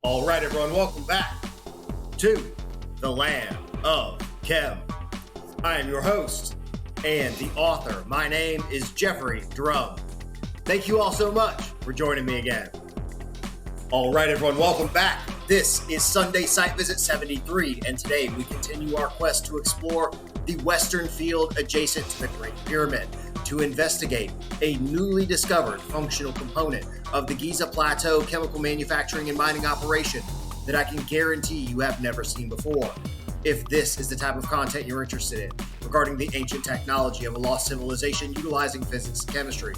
All right, everyone, welcome back to the Land of Chem. I am your host and the author. My name is Jeffrey Drum. Thank you all so much for joining me again. All right, everyone, welcome back. This is Sunday Site Visit 73, and today we continue our quest to explore the western field adjacent to the Great Pyramid to investigate a newly discovered functional component of the Giza Plateau chemical manufacturing and mining operation that I can guarantee you have never seen before. If this is the type of content you're interested in regarding the ancient technology of a lost civilization utilizing physics and chemistry,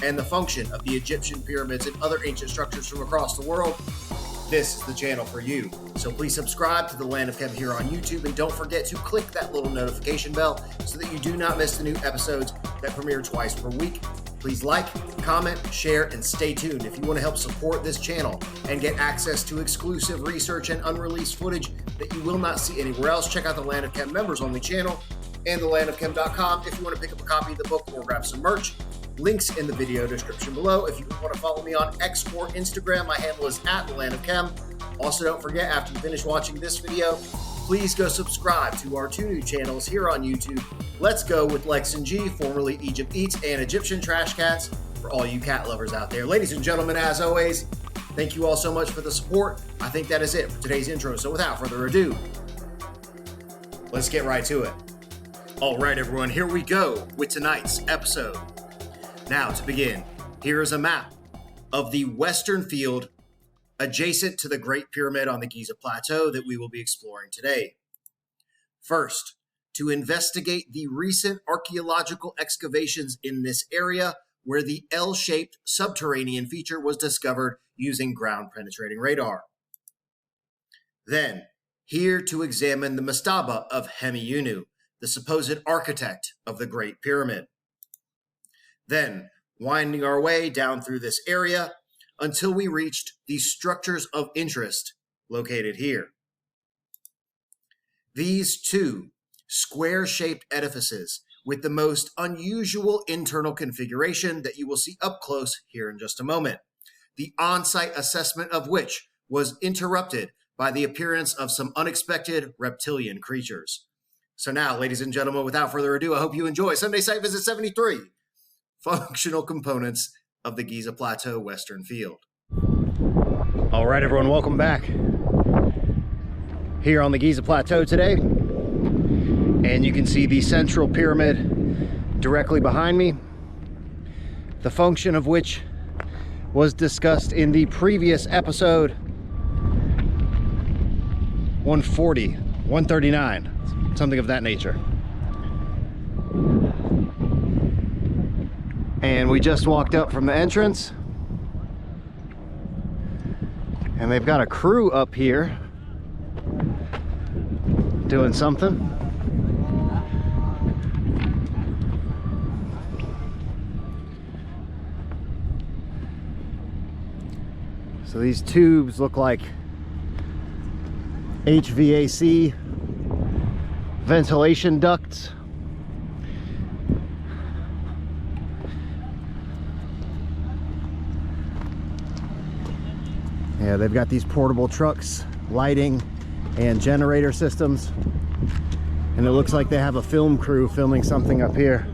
and the function of the Egyptian pyramids and other ancient structures from across the world, this is the channel for you. So please subscribe to the Land of Chem here on YouTube, and don't forget to click that little notification bell so that you do not miss the new episodes that premiere twice per week. Please like, comment, share, and stay tuned if you want to help support this channel and get access to exclusive research and unreleased footage that you will not see anywhere else. Check out the Land of Chem members only channel and thelandofchem.com if you want to pick up a copy of the book or grab some merch. Links in the video description below. If you want to follow me on X or Instagram, my handle is @thelandofchem. Also, don't forget, after you finish watching this video, please go subscribe to our two new channels here on YouTube. Let's Go with Lex and G, formerly Egypt Eats, and Egyptian Trash Cats, for all you cat lovers out there. Ladies and gentlemen, as always, thank you all so much for the support. I think that is it for today's intro, so without further ado, let's get right to it. All right, everyone, here we go with tonight's episode. Now, to begin, here is a map of the western field adjacent to the Great Pyramid on the Giza Plateau that we will be exploring today. First, to investigate the recent archaeological excavations in this area where the L-shaped subterranean feature was discovered using ground-penetrating radar. Then, here to examine the mastaba of Hemiunu, the supposed architect of the Great Pyramid. Then, winding our way down through this area until we reached the structures of interest located here. These two square-shaped edifices with the most unusual internal configuration that you will see up close here in just a moment, the on-site assessment of which was interrupted by the appearance of some unexpected reptilian creatures. So now, ladies and gentlemen, without further ado, I hope you enjoy Sunday Site Visit 73. Functional components of the Giza Plateau Western Field. All right, everyone, welcome back. Here on the Giza Plateau today, and you can see the central pyramid directly behind me, the function of which was discussed in the previous episode 140, 139, something of that nature. And we just walked up from the entrance, and they've got a crew up here doing something. So these tubes look like HVAC ventilation ducts. Yeah, they've got these portable trucks, lighting, and generator systems. And it looks like they have a film crew filming something up here.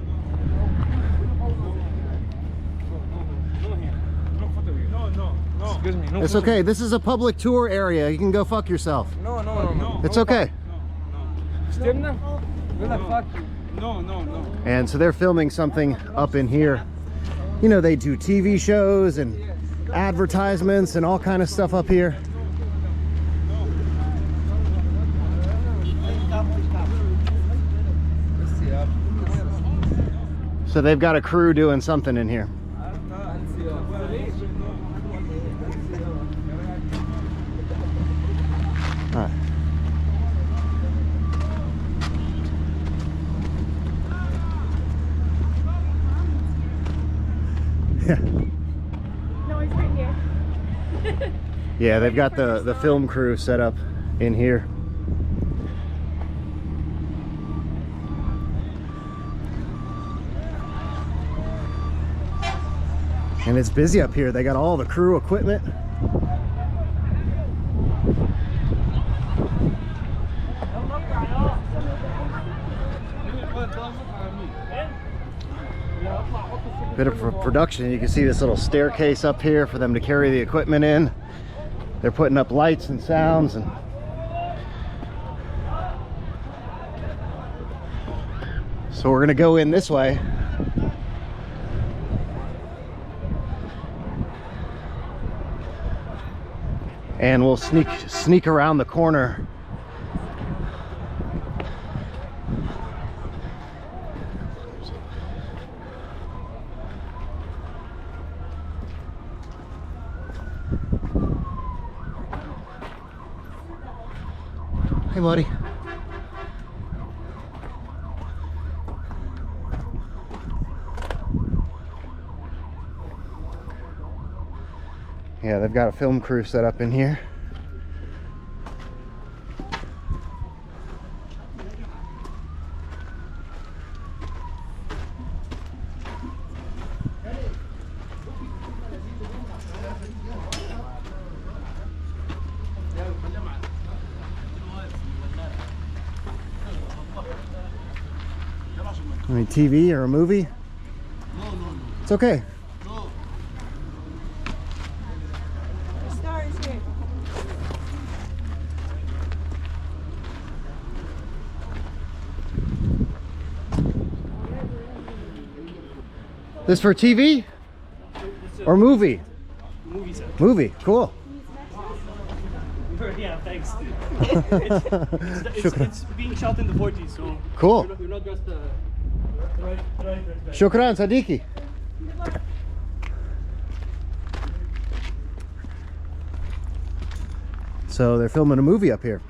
Excuse me. No, It's okay. This is a public tour area. You can go fuck yourself. No. It's okay. No. And so they're filming something up in here. You know, they do TV shows and advertisements and all kind of stuff up here. So they've got a crew doing something in here. All right. Yeah. No, he's right here. Yeah, they've got the film crew set up in here. And it's busy up here. They got all the crew equipment. Bit of production. You can see this little staircase up here for them to carry the equipment in. They're putting up lights and sounds, and so we're gonna go in this way. And we'll sneak around the corner. Hey, buddy. Yeah, they've got a film crew set up in here. I mean, TV or a movie? It's okay. The star is here. This for TV or movie? Movie set. Movie, cool. Yeah, thanks. It's being shot in the 40s, so Cool. you're not just right. Shukran, Sadiki. So they're filming a movie up here.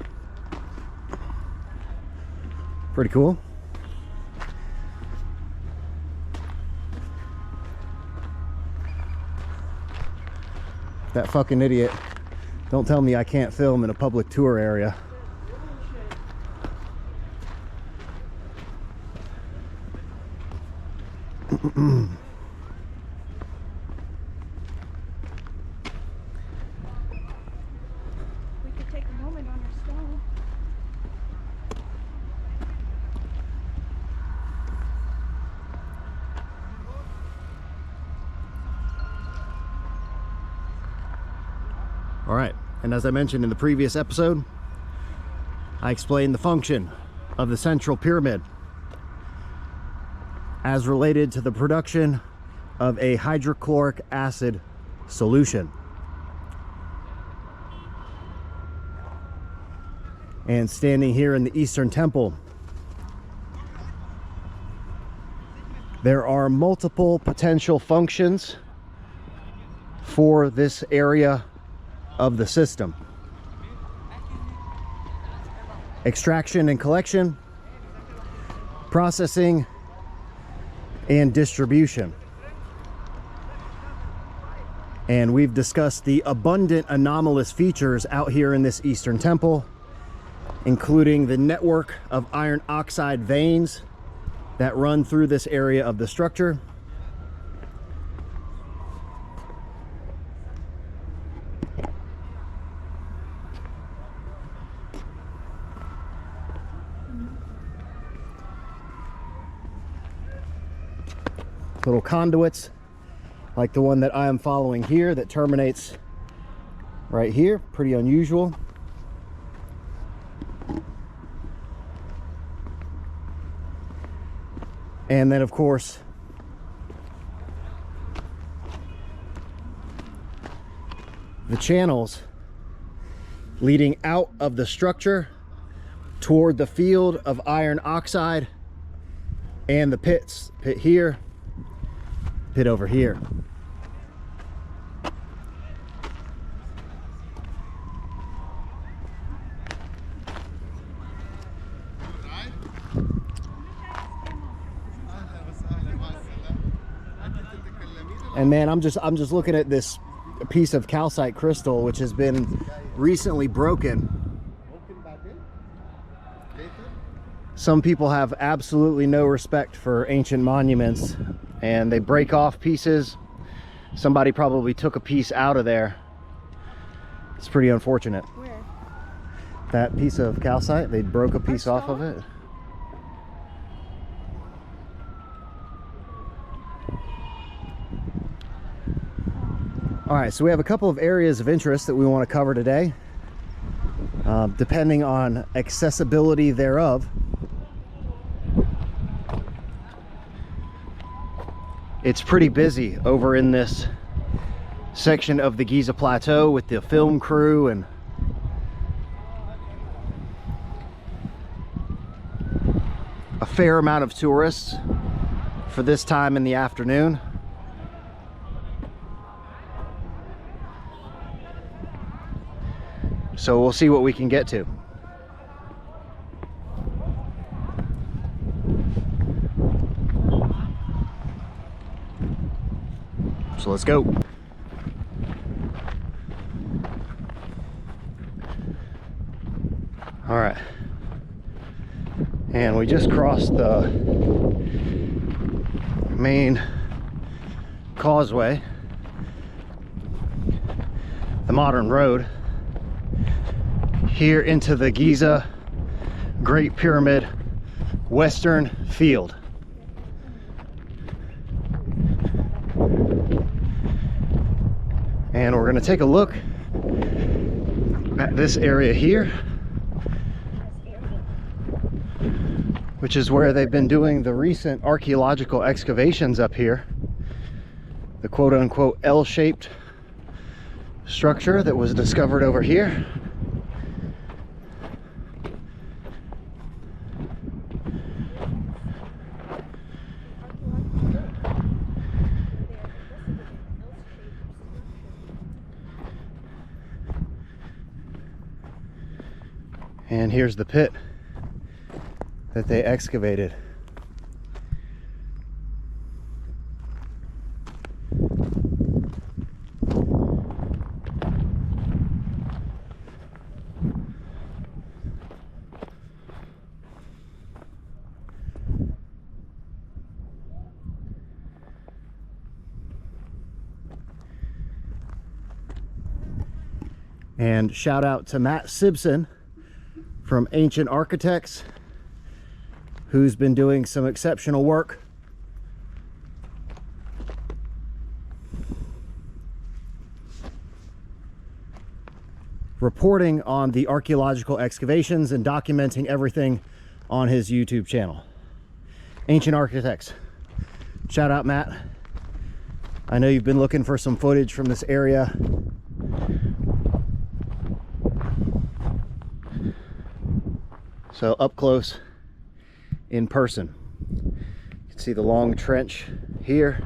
Pretty cool. That fucking idiot. Don't tell me I can't film in a public tour area. We could take a moment on our stone. All right, and as I mentioned in the previous episode, I explained the function of the central pyramid as related to the production of a hydrochloric acid solution. And standing here in the Eastern Temple, there are multiple potential functions for this area of the system. Extraction and collection, processing, and distribution. And we've discussed the abundant anomalous features out here in this Eastern Temple, including the network of iron oxide veins that run through this area of the structure. Little conduits like the one that I am following here that terminates right here. Pretty unusual. And then of course the channels leading out of the structure toward the field of iron oxide and the pits. Pit here, pit over here. And man, I'm just looking at this piece of calcite crystal which has been recently broken. Some people have absolutely no respect for ancient monuments and they break off pieces. Somebody probably took a piece out of there. It's pretty unfortunate. Where? that piece of calcite. They broke a piece off of it. All right, so we have a couple of areas of interest that we want to cover today, depending on accessibility thereof. It's pretty busy over in this section of the Giza Plateau with the film crew and a fair amount of tourists for this time in the afternoon. So we'll see what we can get to. So let's go. All right. And we just crossed the main causeway, the modern road, here into the Giza Great Pyramid Western Field. And we're going to take a look at this area here, which is where they've been doing the recent archaeological excavations up here. The quote-unquote L-shaped structure that was discovered over here. And here's the pit that they excavated. And shout out to Matt Simpson from Ancient Architects, who's been doing some exceptional work reporting on the archaeological excavations and documenting everything on his YouTube channel. Ancient Architects. Shout out, Matt. I know you've been looking for some footage from this area. So up close, in person. You can see the long trench here.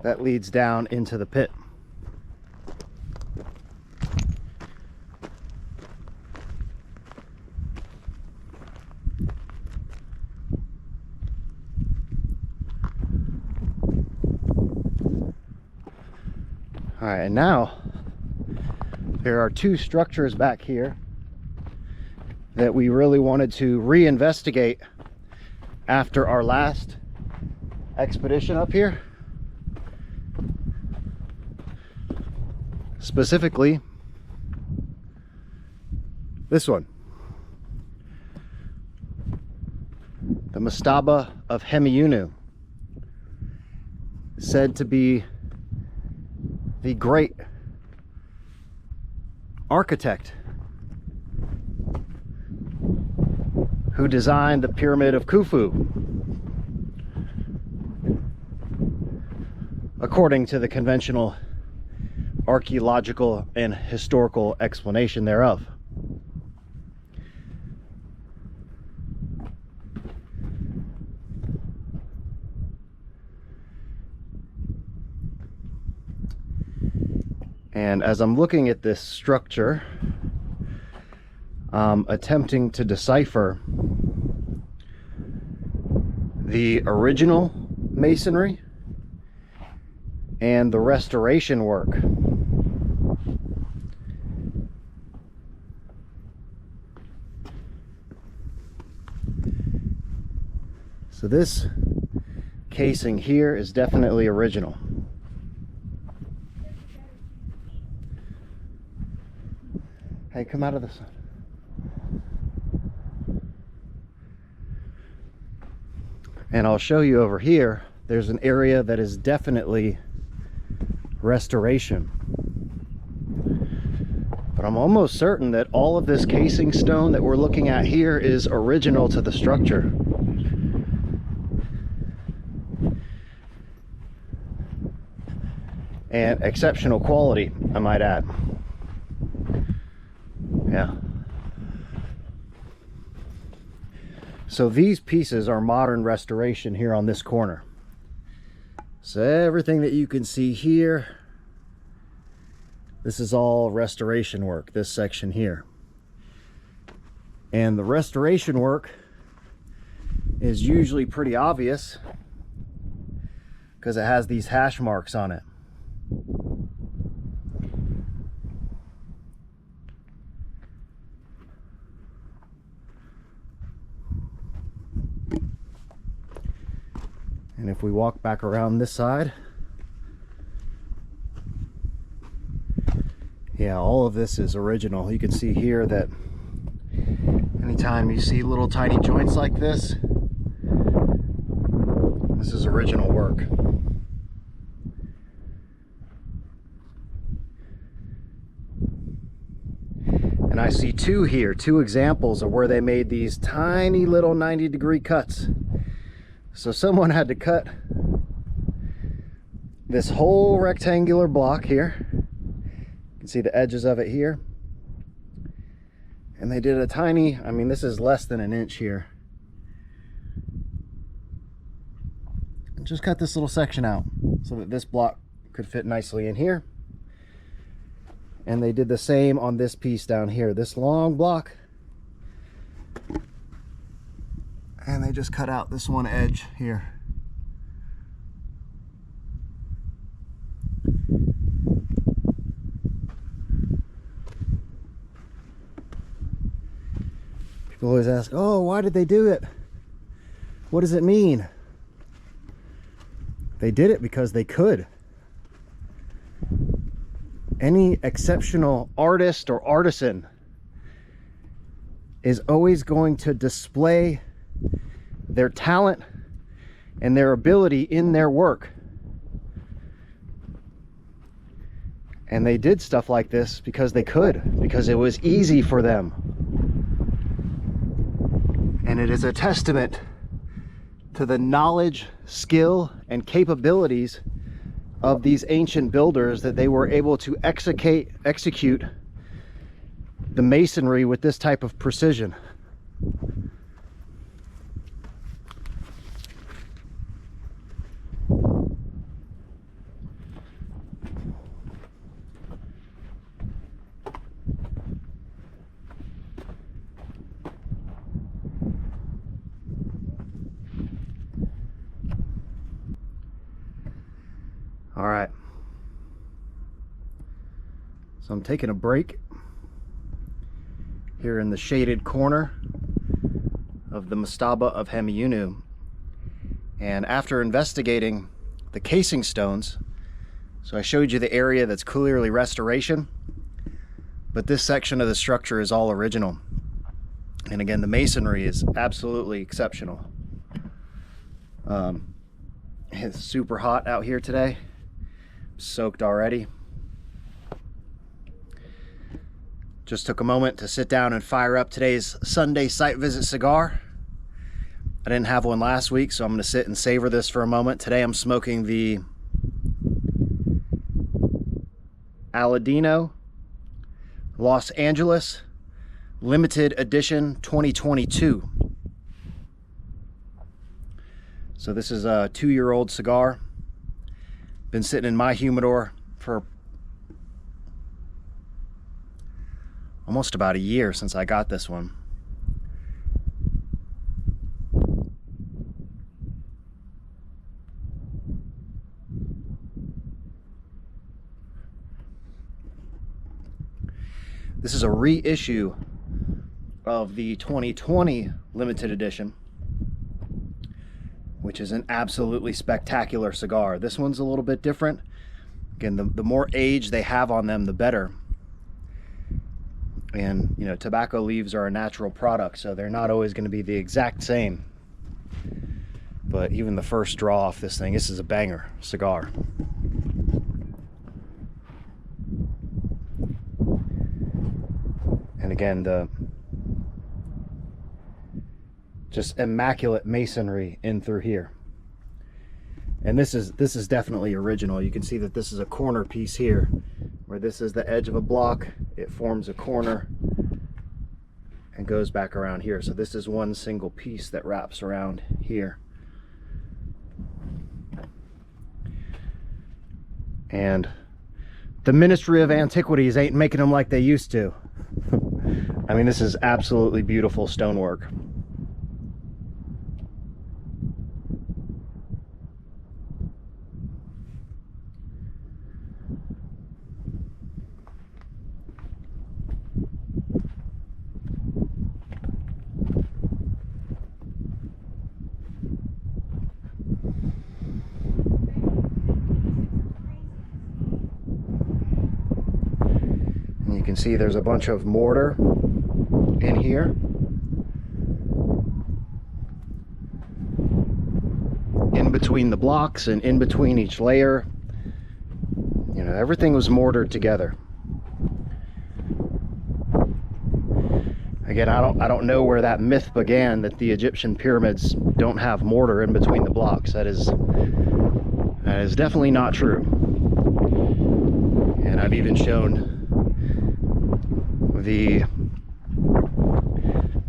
That leads down into the pit. All right, and now there are two structures back here that we really wanted to reinvestigate after our last expedition up here. Specifically, this one, the mastaba of Hemiunu, said to be the great architect who designed the Pyramid of Khufu, according to the conventional archaeological and historical explanation thereof. And as I'm looking at this structure, I'm attempting to decipher the original masonry and the restoration work. So this casing here is definitely original. Hey, come out of the sun. And I'll show you over here, there's an area that is definitely restoration. But I'm almost certain that all of this casing stone that we're looking at here is original to the structure. And exceptional quality, I might add. Yeah. So these pieces are modern restoration here on this corner. So everything that you can see here, this is all restoration work, this section here. And the restoration work is usually pretty obvious because it has these hash marks on it. And if we walk back around this side, yeah, all of this is original. You can see here that anytime you see little tiny joints like this, this is original work. And I see two here, two examples of where they made these tiny little 90-degree cuts. So someone had to cut this whole rectangular block here. You can see the edges of it here. And they did a tiny, I mean, this is less than an inch here. And just cut this little section out so that this block could fit nicely in here. And they did the same on this piece down here, this long block. And they just cut out this one edge here. People always ask, oh, why did they do it? What does it mean? They did it because they could. Any exceptional artist or artisan is always going to display their talent and their ability in their work. And they did stuff like this because they could, because it was easy for them. And it is a testament to the knowledge, skill, and capabilities of these ancient builders that they were able to execute the masonry with this type of precision. All right, so I'm taking a break here in the shaded corner of the mastaba of Hemiunu, and after investigating the casing stones, so I showed you the area that's clearly restoration, but this section of the structure is all original. And again, the masonry is absolutely exceptional. It's super hot out here today. Soaked already. Just took a moment to sit down and fire up today's Sunday site visit cigar. I didn't have one last week, so I'm going to sit and savor this for a moment. Today I'm smoking the Aladino Los Angeles Limited Edition 2022. So this is a 2-year-old cigar. Been sitting in my humidor for almost about a year since I got this one. This is a reissue of the 2020 limited edition, which is an absolutely spectacular cigar. This one's a little bit different. Again, the more age they have on them, the better. And, you know, tobacco leaves are a natural product, so they're not always going to be the exact same. But even the first draw off this thing, this is a banger cigar. And again, the just immaculate masonry in through here. And this is definitely original. You can see that this is a corner piece here, where this is the edge of a block. It forms a corner and goes back around here. So this is one single piece that wraps around here. And the Ministry of Antiquities ain't making them like they used to. I mean, this is absolutely beautiful stonework. You can see there's a bunch of mortar in here. In between the blocks and in between each layer, you know, everything was mortared together. Again, I don't know where that myth began that the Egyptian pyramids don't have mortar in between the blocks. That is definitely not true. And I've even shown the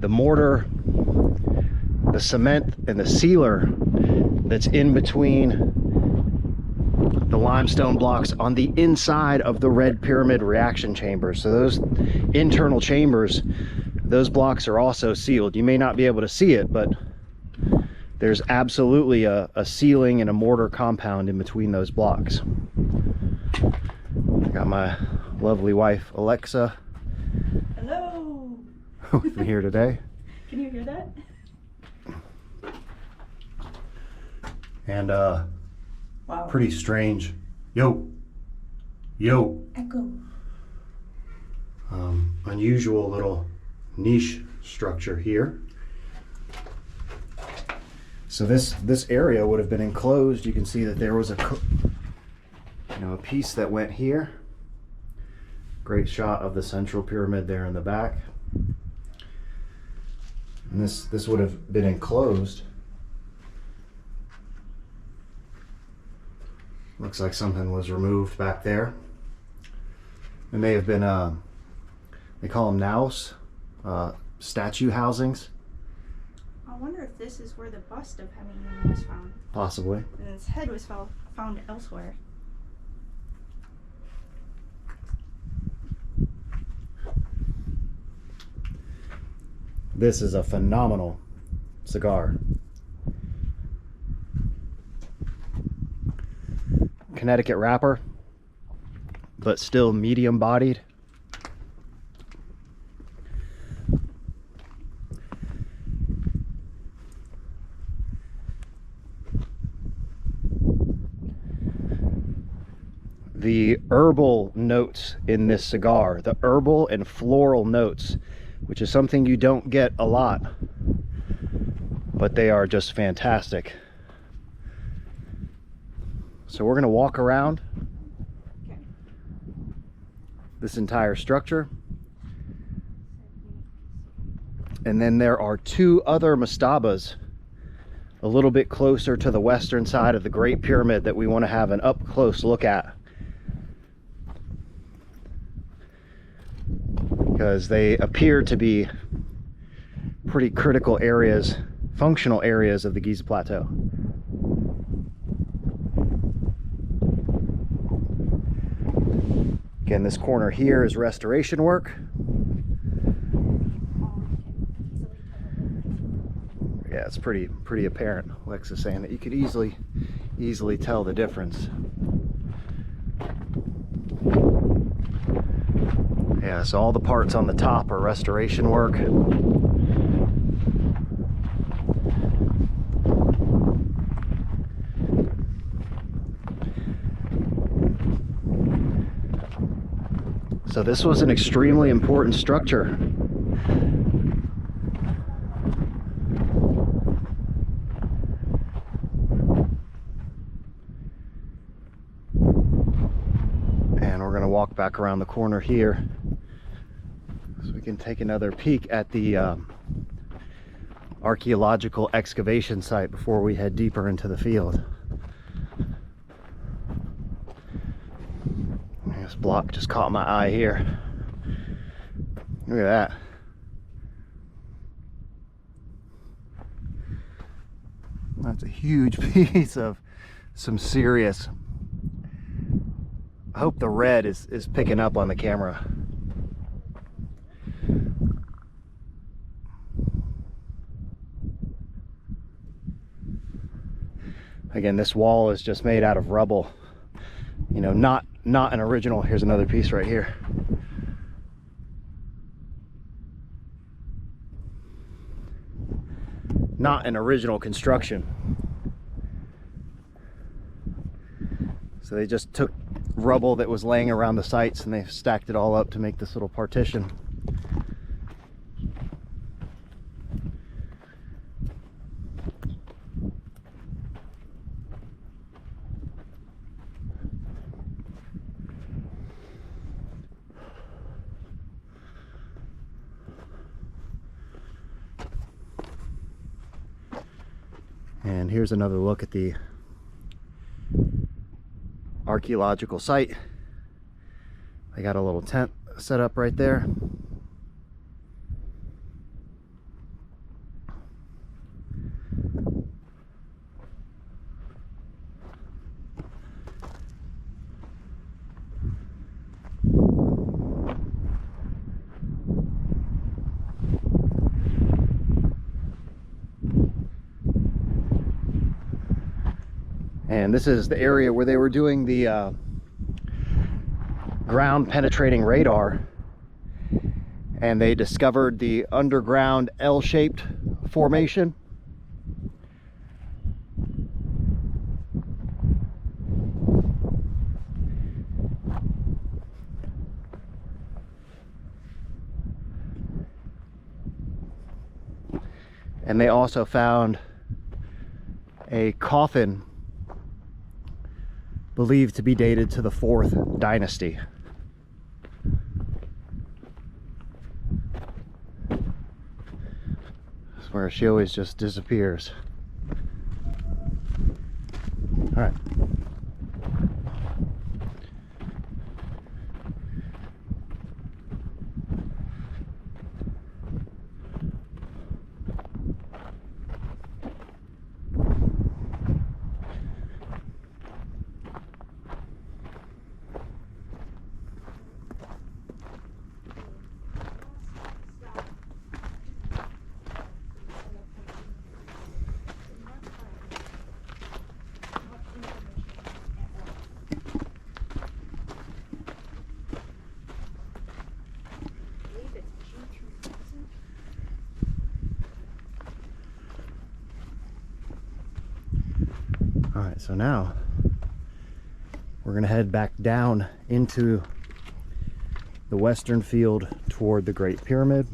mortar, the cement, and the sealer that's in between the limestone blocks on the inside of the red pyramid reaction chambers. So those internal chambers, those blocks are also sealed. You may not be able to see it, but there's absolutely a sealing and a mortar compound in between those blocks. I got my lovely wife Alexa Hello. with me here today. Can you hear that? And Wow. pretty strange, yo Echo. unusual little niche structure here. So this area would have been enclosed. You can see that there was a piece that went here. Great shot of the central pyramid there in the back. And this would have been enclosed. Looks like something was removed back there. It may have been they call them naos, statue housings. I wonder if this is where the bust of Hemi was found. Possibly. And its head was found elsewhere. This is a phenomenal cigar. Connecticut wrapper, but still medium bodied. The herbal notes in this cigar, the herbal and floral notes, which is something you don't get a lot, but they are just fantastic. So we're going to walk around this entire structure. And then there are two other mastabas a little bit closer to the western side of the Great Pyramid that we want to have an up close look at, because they appear to be pretty critical areas, functional areas of the Giza Plateau. Again, this corner here is restoration work. Yeah, it's pretty apparent. Alexa's saying that you could easily tell the difference. Yeah, so all the parts on the top are restoration work. So this was an extremely important structure. And we're gonna walk back around the corner here so we can take another peek at the archaeological excavation site before we head deeper into the field. This block just caught my eye here. Look at that. That's a huge piece of some serious. I hope the red is picking up on the camera. Again, this wall is just made out of rubble. You know, not an original. Here's another piece right here. Not an original construction. So they just took rubble that was laying around the sites and they stacked it all up to make this little partition. And here's another look at the archaeological site. I got a little tent set up right there. And this is the area where they were doing the ground penetrating radar, and they discovered the underground L-shaped formation. And they also found a coffin believed to be dated to the 4th dynasty. That's where she always just disappears. All right. All right, so now we're gonna head back down into the western field toward the Great Pyramid.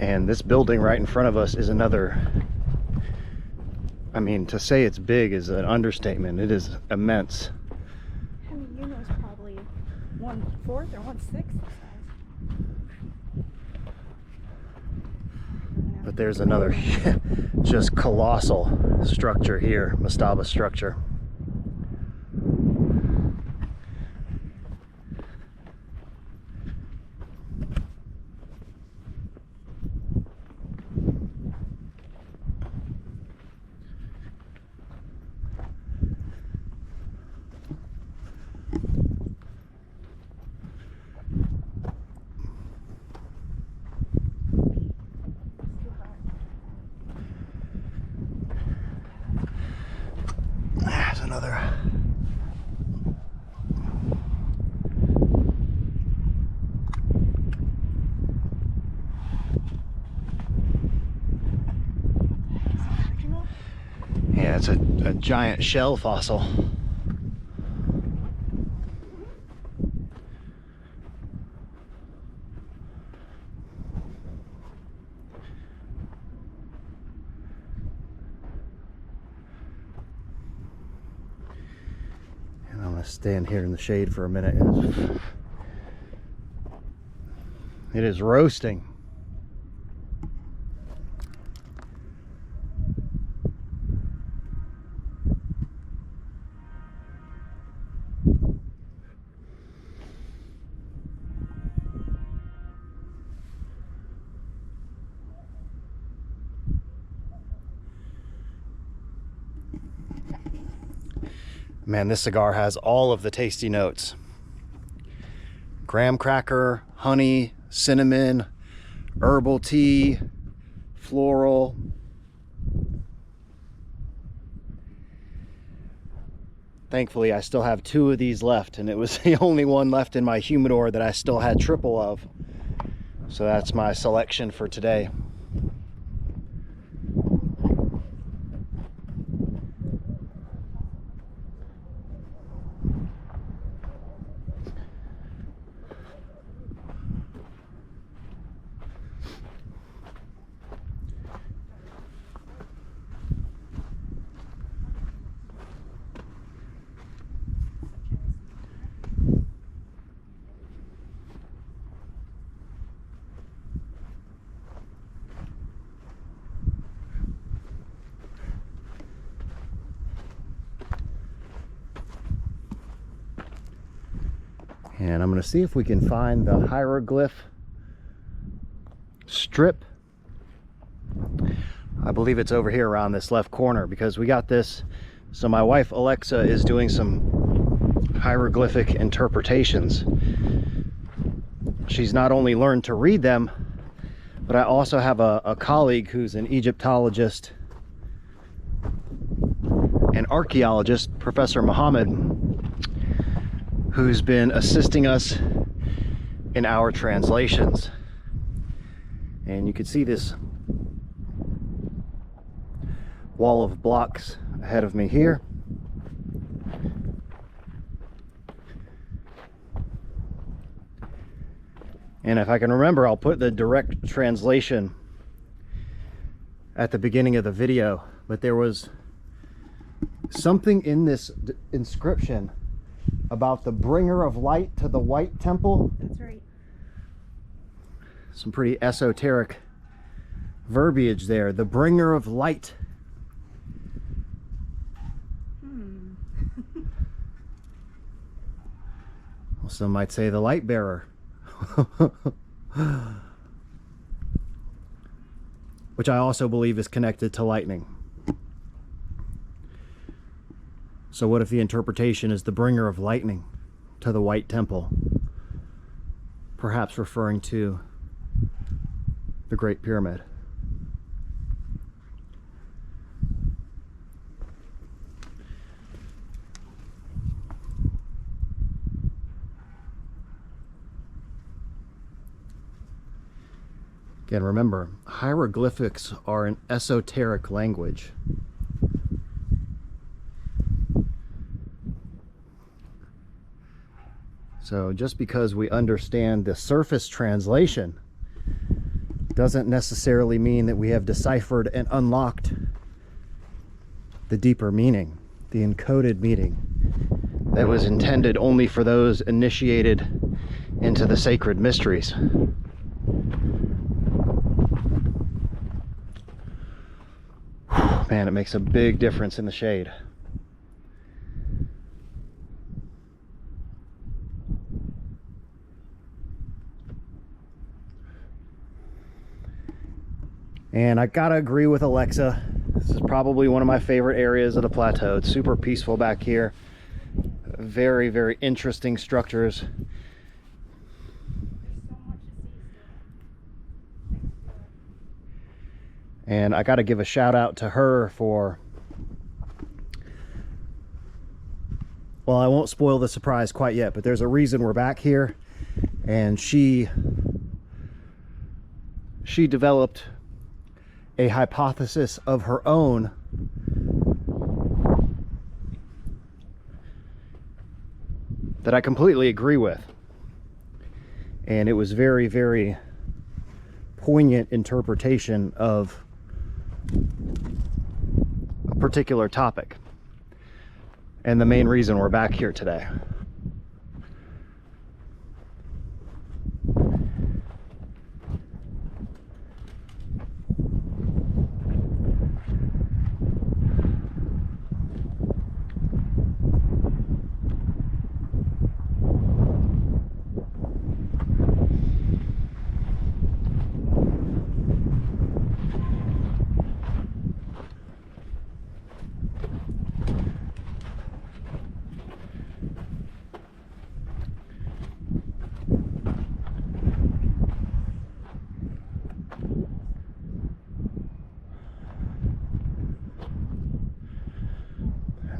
And this building right in front of us is another, I mean, to say it's big is an understatement. It is immense. I mean, you know, it's probably 1/4 or 1/6 the size. But there's another just colossal structure here, mastaba structure. That's a giant shell fossil. And I'm gonna stand here in the shade for a minute. It is roasting. Man, this cigar has all of the tasty notes. Graham cracker, honey, cinnamon, herbal tea, floral. Thankfully, I still have 2 of these left, and it was the only one left in my humidor that I still had triple of. So that's my selection for today. And I'm going to see if we can find the hieroglyph strip. I believe it's over here around this left corner, because we got this. So my wife Alexa is doing some hieroglyphic interpretations. She's not only learned to read them, but I also have a colleague who's an Egyptologist and archaeologist, Professor Muhammad, who's been assisting us in our translations. And you can see this wall of blocks ahead of me here. And if I can remember, I'll put the direct translation at the beginning of the video. But there was something in this inscription about the bringer of light to the White Temple. That's right. Some pretty esoteric verbiage there. The bringer of light. Well, some might say the light bearer. Which I also believe is connected to lightning. So what if the interpretation is the bringer of lightning to the White Temple? Perhaps referring to the Great Pyramid. Again, remember, hieroglyphics are an esoteric language. So just because we understand the surface translation doesn't necessarily mean that we have deciphered and unlocked the deeper meaning, the encoded meaning that was intended only for those initiated into the sacred mysteries. Man, it makes a big difference in the shade. And I gotta agree with Alexa. This is probably one of my favorite areas of the plateau. It's super peaceful back here. Very, very interesting structures. And I gotta give a shout out to her for, well, I won't spoil the surprise quite yet, but there's a reason we're back here. And she developed a hypothesis of her own that I completely agree with. And it was very, very poignant interpretation of a particular topic. And the main reason we're back here today.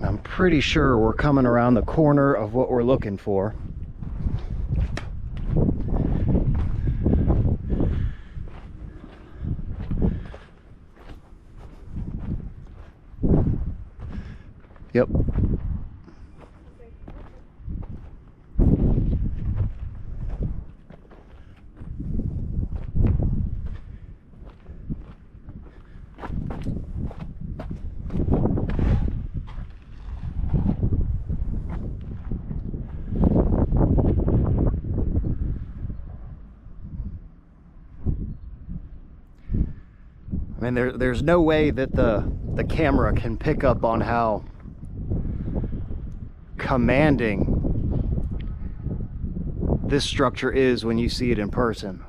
I'm pretty sure we're coming around the corner of what we're looking for. Yep. I mean, there's no way that the camera can pick up on how commanding this structure is when you see it in person.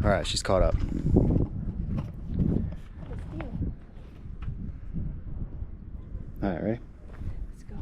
All right, she's caught up. All right, ready? Let's go.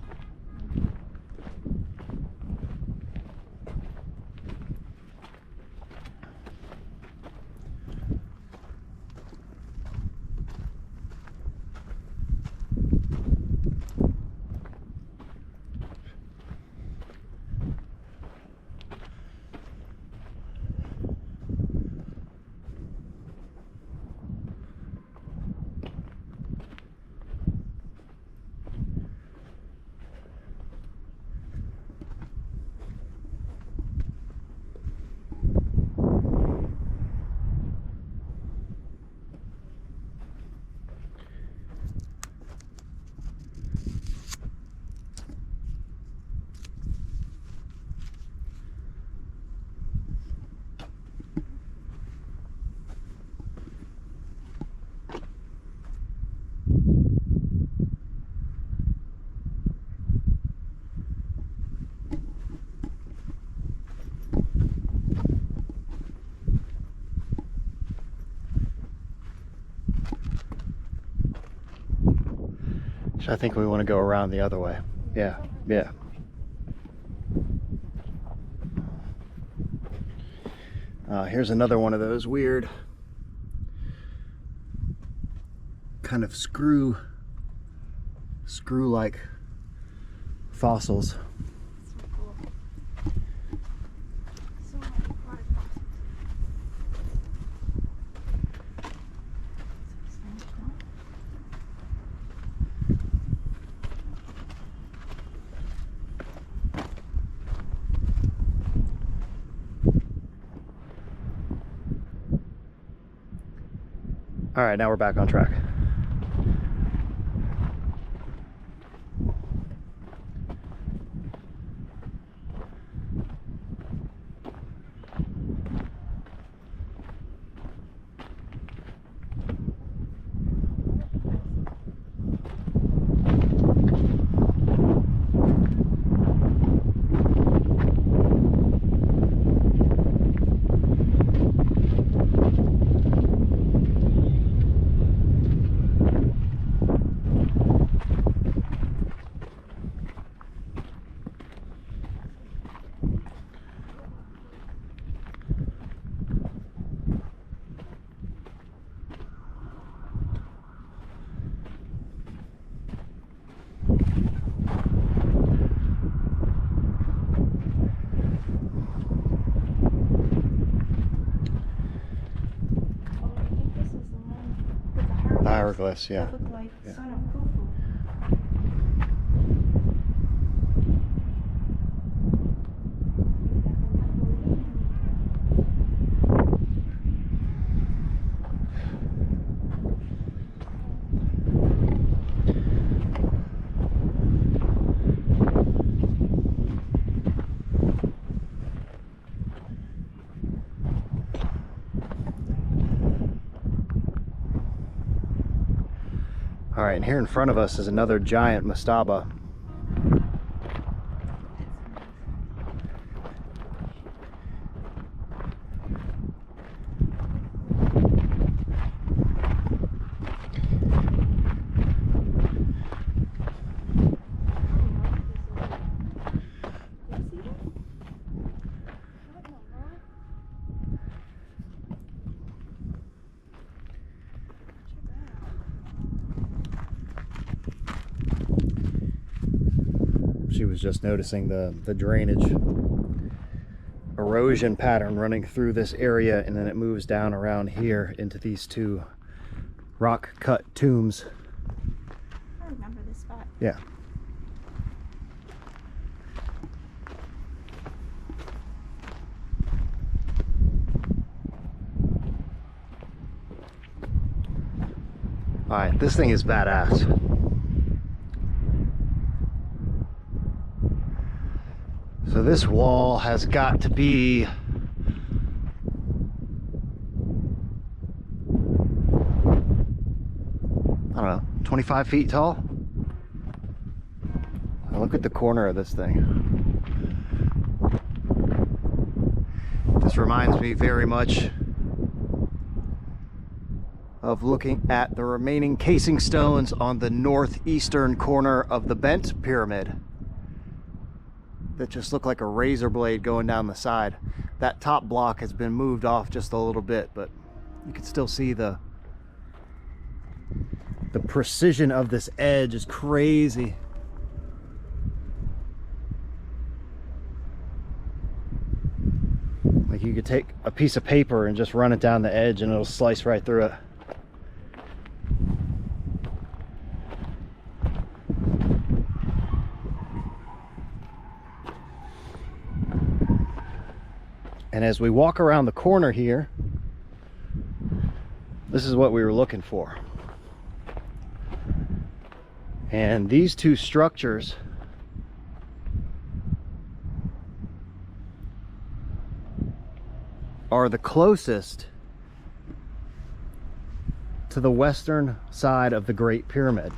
I think we want to go around the other way. Yeah, yeah. Here's another one of those weird kind of screw-like fossils. All right, now we're back on track. petroglyphs, yeah. That look like Yeah. son of Khufu. All right, and here in front of us is another giant mastaba. She was just noticing the drainage erosion pattern running through this area, and then it moves down around here into these two rock cut tombs. I remember this spot. Yeah. All right, this thing is badass. So this wall has got to be, I don't know, 25 feet tall? Now look at the corner of this thing. This reminds me very much of looking at the remaining casing stones on the northeastern corner of the Bent Pyramid that just look like a razor blade going down the side. That top block has been moved off just a little bit, but you can still see the precision of this edge is crazy. Like you could take a piece of paper and just run it down the edge and it'll slice right through it. And as we walk around the corner here, this is what we were looking for. And these two structures are the closest to the western side of the Great Pyramid.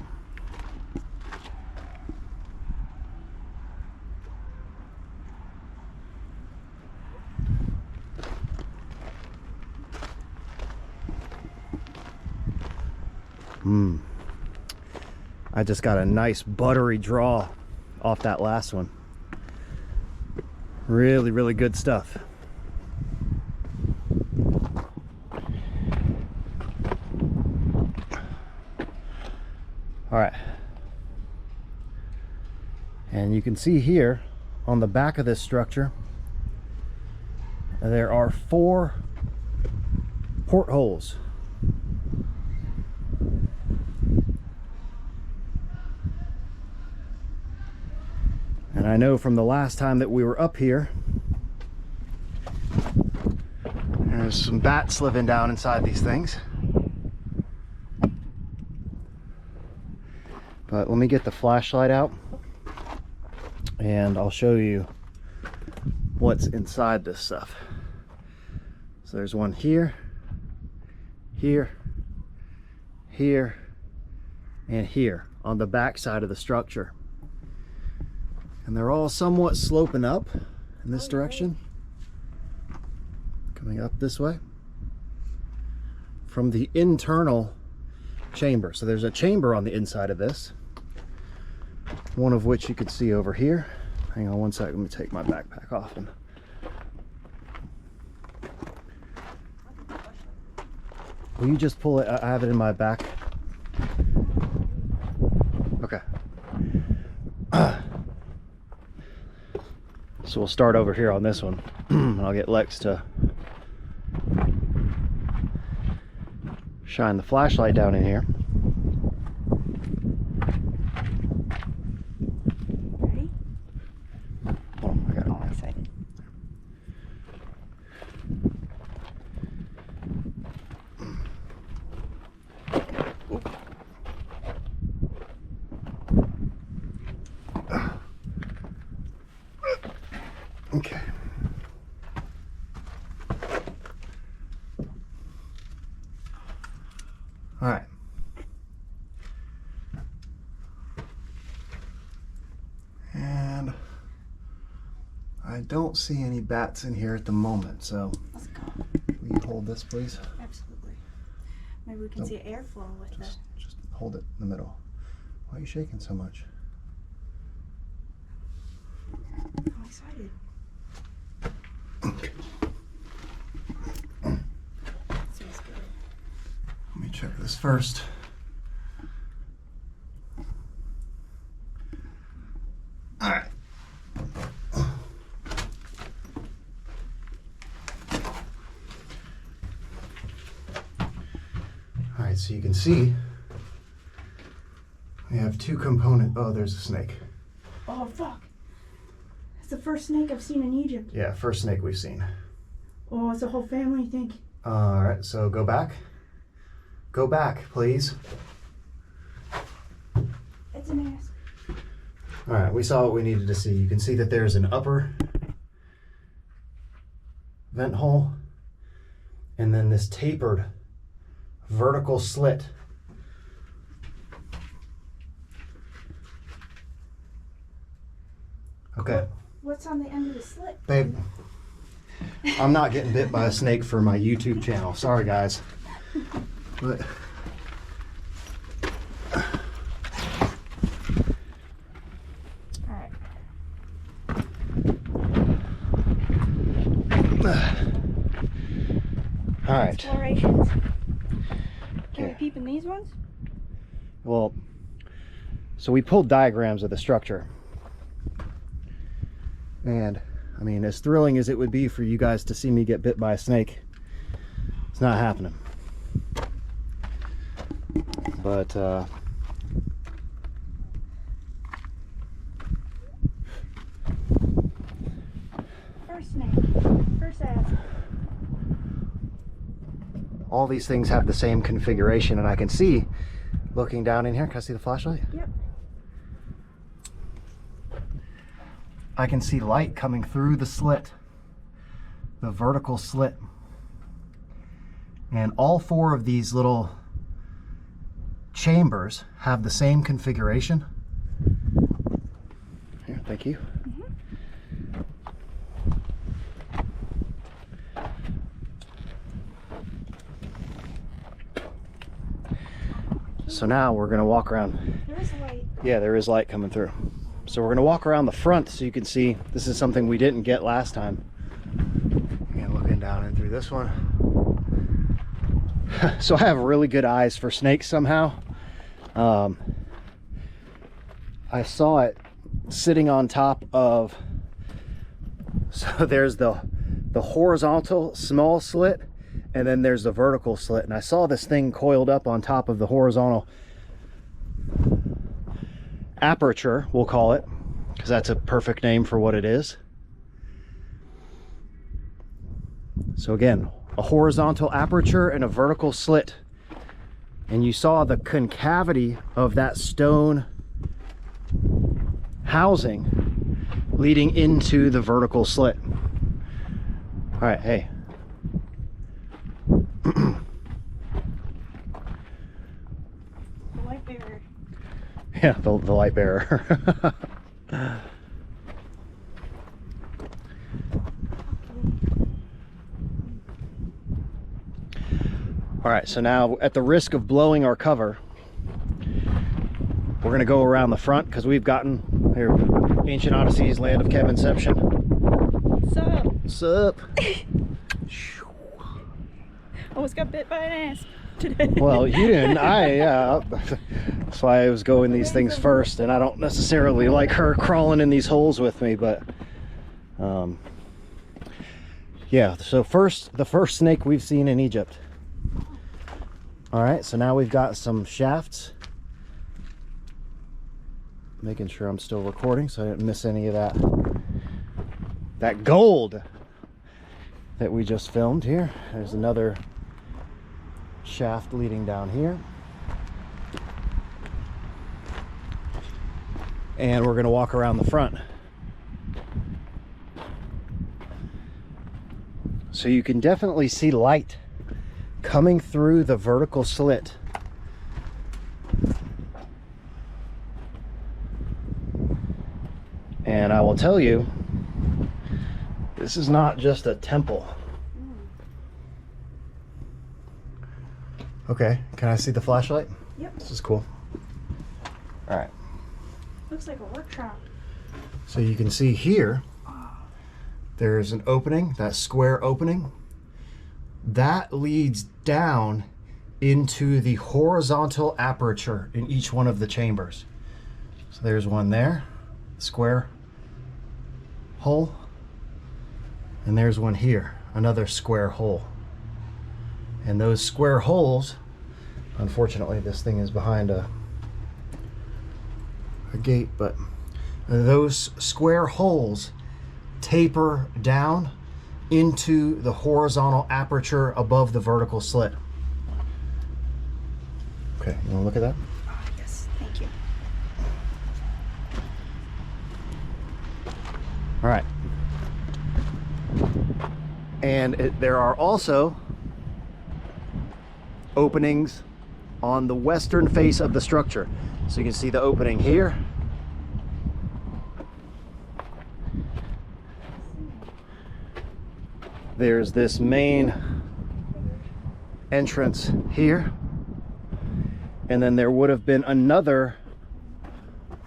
I just got a nice buttery draw off that last one. Really, really good stuff. All right. And you can see here on the back of this structure, there are 4 portholes. And I know from the last time that we were up here, there's some bats living down inside these things. But let me get the flashlight out and I'll show you what's inside this stuff. So there's one here, here, here, and here on the back side of the structure. And they're all somewhat sloping up in this direction, coming up this way from the internal chamber. So there's a chamber on the inside of this, one of which you could see over here. Hang on one second, let me take my backpack off. And will you just pull it? I have it in my back. Okay. So we'll start over here on this one. And I'll get Lex to shine the flashlight down in here. Okay. All right. And I don't see any bats in here at the moment, so Let's go. will you hold this, please? Absolutely. Maybe we can Nope. see airflow with Just hold it in the middle. Why are you shaking so much? I'm excited. Okay. Seems good. Let me check this first. All right. All right, so you can see we have two component. Oh, there's a snake. Oh, fuck. It's the first snake I've seen in Egypt. Yeah, first snake we've seen. Oh, it's a whole family, I think. All right, so go back. Go back, please. It's an ass. All right, we saw what we needed to see. You can see that there's an upper vent hole and then this tapered vertical slit. Okay. What's on the end of the slit? Babe, I'm not getting bit by a snake for my YouTube channel. Sorry, guys. But Alright. all right. Explorations. Can we Yeah. peep in these ones? Well, so we pulled diagrams of the structure. And I mean, as thrilling as it would be for you guys to see me get bit by a snake, it's not happening. But First snake. First ass. all these things have the same configuration, and I can see, looking down in here, can I see the flashlight? Yep. I can see light coming through the slit, the vertical slit. And all four of these little chambers have the same configuration. Here, thank you. So now we're gonna walk around. There is light. Yeah, there is light coming through. So we're gonna walk around the front so you can see. This is something we didn't get last time. And looking down in through this one. So I have really good eyes for snakes somehow. I saw it sitting on top of, so there's the horizontal small slit, and then there's the vertical slit, and I saw this thing coiled up on top of the horizontal aperture, we'll call it, because that's a perfect name for what it is. So again, a horizontal aperture and a vertical slit, and you saw the concavity of that stone housing leading into the vertical slit. All right, hey. The light bearer. Yeah, the light bearer. All right, so now at the risk of blowing our cover, we're gonna go around the front because we've gotten here, Ancient Odysseys, Land of Kevinception. What's up? Sup? Almost got bit by an asp today. Well, you didn't. That's why I was going these things first, and I don't necessarily like her crawling in these holes with me, but yeah. So the first snake we've seen in Egypt. All right, so now we've got some shafts. Making sure I'm still recording so I didn't miss any of that gold that we just filmed here. There's another shaft leading down here. And we're gonna walk around the front. So you can definitely see light coming through the vertical slit. And I will tell you, this is not just a temple. Okay, can I see the flashlight? Yep. This is cool. All right. Looks like a workshop. So you can see here, there's an opening, that square opening. That leads down into the horizontal aperture in each one of the chambers. So there's one there, square hole. And there's one here, another square hole. And those square holes, unfortunately this thing is behind a gate, but those square holes taper down into the horizontal aperture above the vertical slit. Okay, you wanna look at that? Yes, thank you. All right. And there are also openings on the western face of the structure. So you can see the opening here. There's this main entrance here. And then there would have been another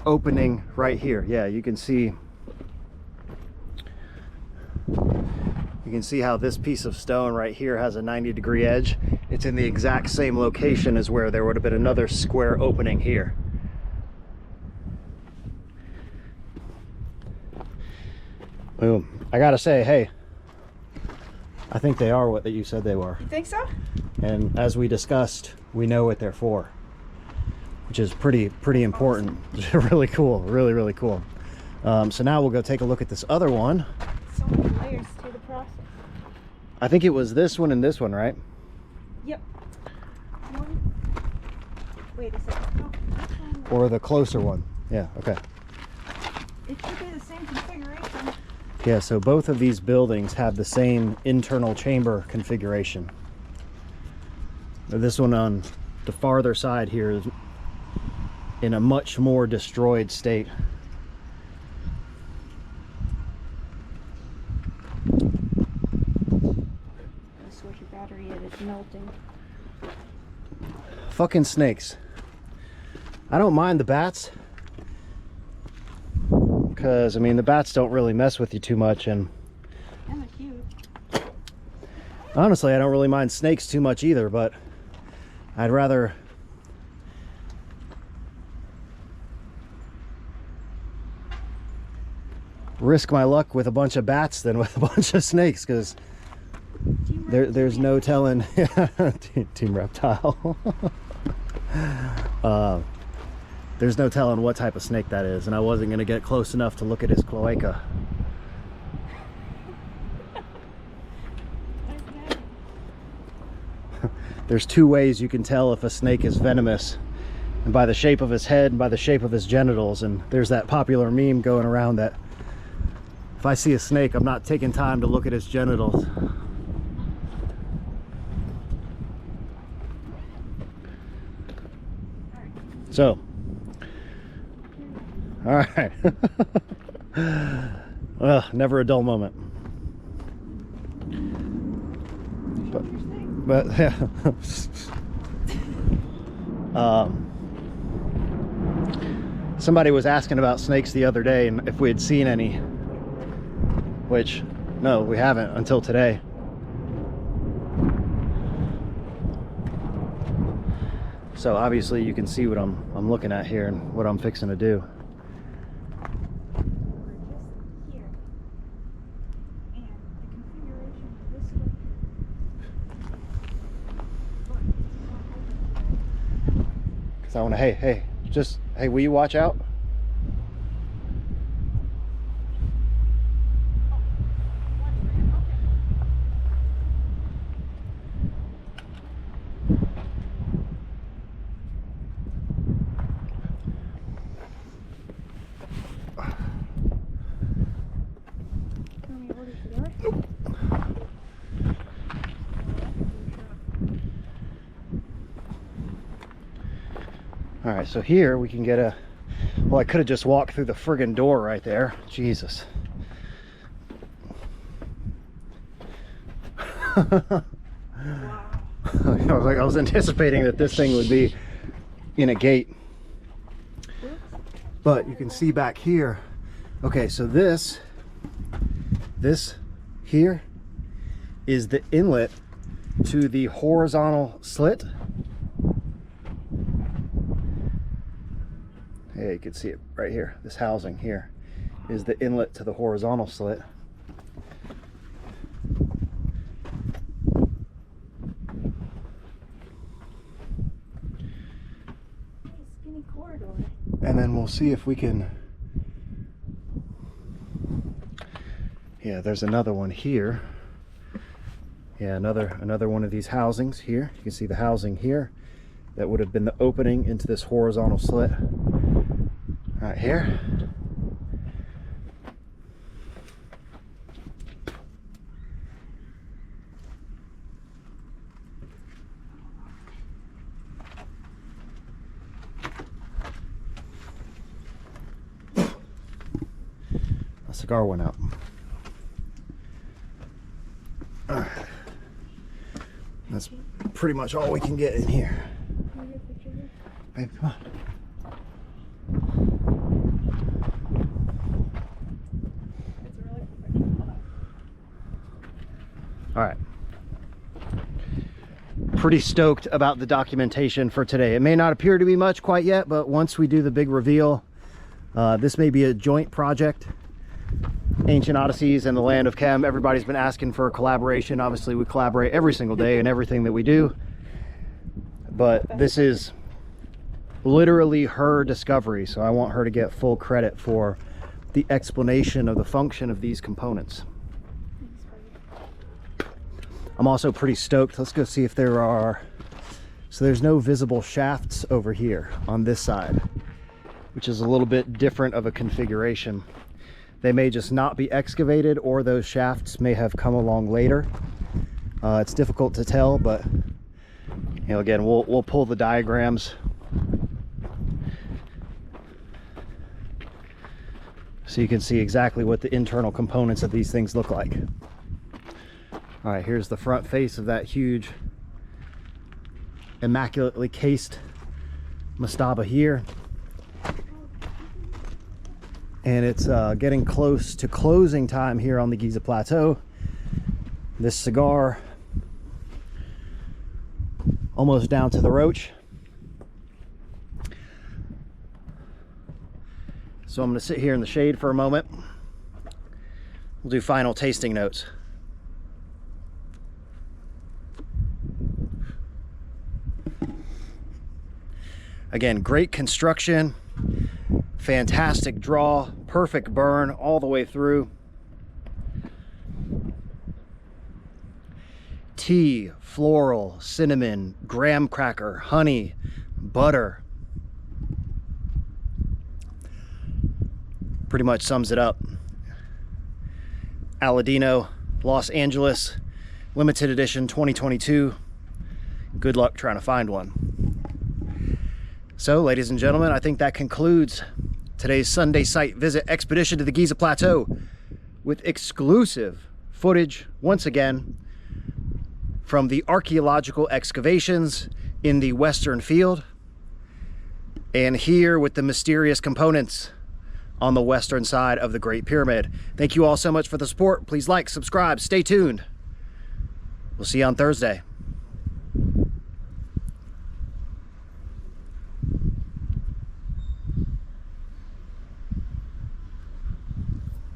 opening right here. Yeah, you can see how this piece of stone right here has a 90-degree edge. It's in the exact same location as where there would have been another square opening here. Boom. I gotta say, hey, I think they are what you said they were. You think so? And as we discussed, we know what they're for, which is pretty important. Really cool, really cool. So now we'll go take a look at this other one. So many layers to the process. I think it was this one and this one, right? Yep. One. Wait a second. No, this one. Or the closer one. Yeah, okay. It should be the same configuration. Yeah, so both of these buildings have the same internal chamber configuration. This one on the farther side here is in a much more destroyed state. This was your battery and it's melting. Fucking snakes. I don't mind the bats, because I mean the bats don't really mess with you too much, and And they're huge. honestly I don't really mind snakes too much either, but I'd rather risk my luck with a bunch of bats than with a bunch of snakes, because there's no telling. Team Reptile. There's no telling what type of snake that is, and I wasn't going to get close enough to look at his cloaca. There's two ways you can tell if a snake is venomous, and by the shape of his head and by the shape of his genitals. And there's that popular meme going around that if I see a snake, I'm not taking time to look at his genitals. So, all right. Well, never a dull moment. But yeah. Somebody was asking about snakes the other day and if we had seen any, which no, we haven't until today. So obviously you can see what I'm looking at here and what I'm fixing to do. I want to, hey, will you watch out? right, so here we can get a, well, I could have just walked through the friggin' door right there. Jesus. Wow. I was anticipating that this thing would be in a gate. But you can see back here. Okay, so this here is the inlet to the horizontal slit. Hey, you can see it right here. This housing here is the inlet to the horizontal slit. Skinny corridor. And then we'll see if we can, yeah, there's another one here. Yeah, another one of these housings here. You can see the housing here. That would have been the opening into this horizontal slit right here. A cigar went out. All right. That's pretty much all we can get in here. Can I get a picture here? Babe, come on. It's a really cool picture. Hold on. All right. Pretty stoked about the documentation for today. It may not appear to be much quite yet, but once we do the big reveal, this may be a joint project. Ancient Odysseys and the Land of Chem. Everybody's been asking for a collaboration. Obviously, we collaborate every single day in everything that we do. But this is literally her discovery, so I want her to get full credit for the explanation of the function of these components. I'm also pretty stoked. Let's go see if there are... So there's no visible shafts over here on this side, which is a little bit different of a configuration. They may just not be excavated, or those shafts may have come along later. It's difficult to tell, but you know, again, we'll pull the diagrams so you can see exactly what the internal components of these things look like. All right, here's the front face of that huge, immaculately cased mastaba here. And it's getting close to closing time here on the Giza Plateau. This cigar almost down to the roach. So I'm going to sit here in the shade for a moment. We'll do final tasting notes. Again, great construction. Fantastic draw, perfect burn all the way through. Tea, floral, cinnamon, graham cracker, honey, butter. Pretty much sums it up. Aladino, Los Angeles, limited edition 2022. Good luck trying to find one. So, ladies and gentlemen, I think that concludes today's Sunday site visit expedition to the Giza Plateau with exclusive footage, once again, from the archaeological excavations in the Western Field, and here with the mysterious components on the western side of the Great Pyramid. Thank you all so much for the support. Please like, subscribe, stay tuned. We'll see you on Thursday.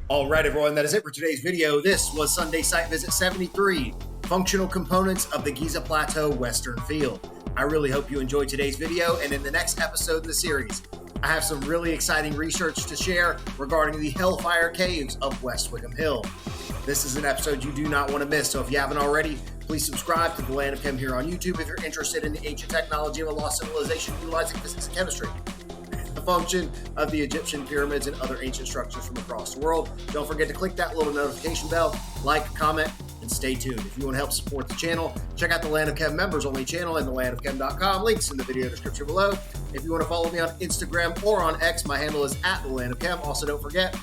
All right, everyone, that is it for today's video. This was Sunday Site Visit 73, Functional Components of the Giza Plateau Western Field. I really hope you enjoyed today's video, and in the next episode in the series, I have some really exciting research to share regarding the Hellfire Caves of West Wickham Hill. This is an episode you do not want to miss, so if you haven't already, please subscribe to the Land of Chem here on YouTube if you're interested in the ancient technology of a lost civilization utilizing physics and chemistry, the function of the Egyptian pyramids and other ancient structures from across the world. Don't forget to click that little notification bell, like, comment, and stay tuned. If you want to help support the channel, check out the Land of Chem members only channel and thelandofchem.com. Links in the video description below. If you want to follow me on Instagram or on X, my handle is @thelandofchem. Also, don't forget,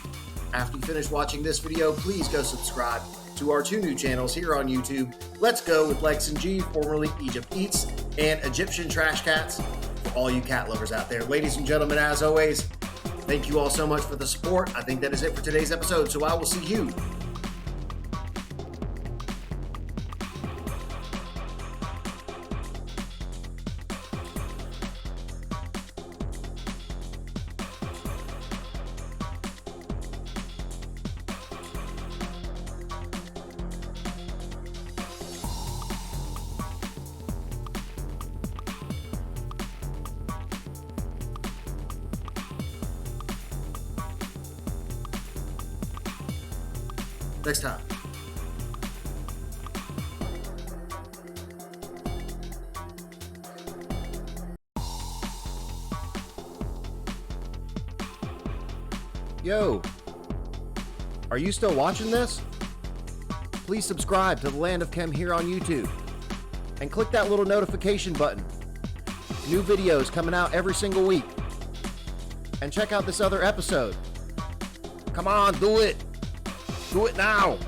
after you finish watching this video, please go subscribe to our 2 new channels here on YouTube. Let's Go with Lex and G, formerly Egypt Eats, and Egyptian Trash Cats, for all you cat lovers out there. Ladies and gentlemen, as always, thank you all so much for the support. I think that is it for today's episode, so I will see you next time. Yo, are you still watching this? Please subscribe to The Land of Chem here on YouTube and click that little notification button. New videos coming out every single week. And check out this other episode. Come on, do it. Do it now.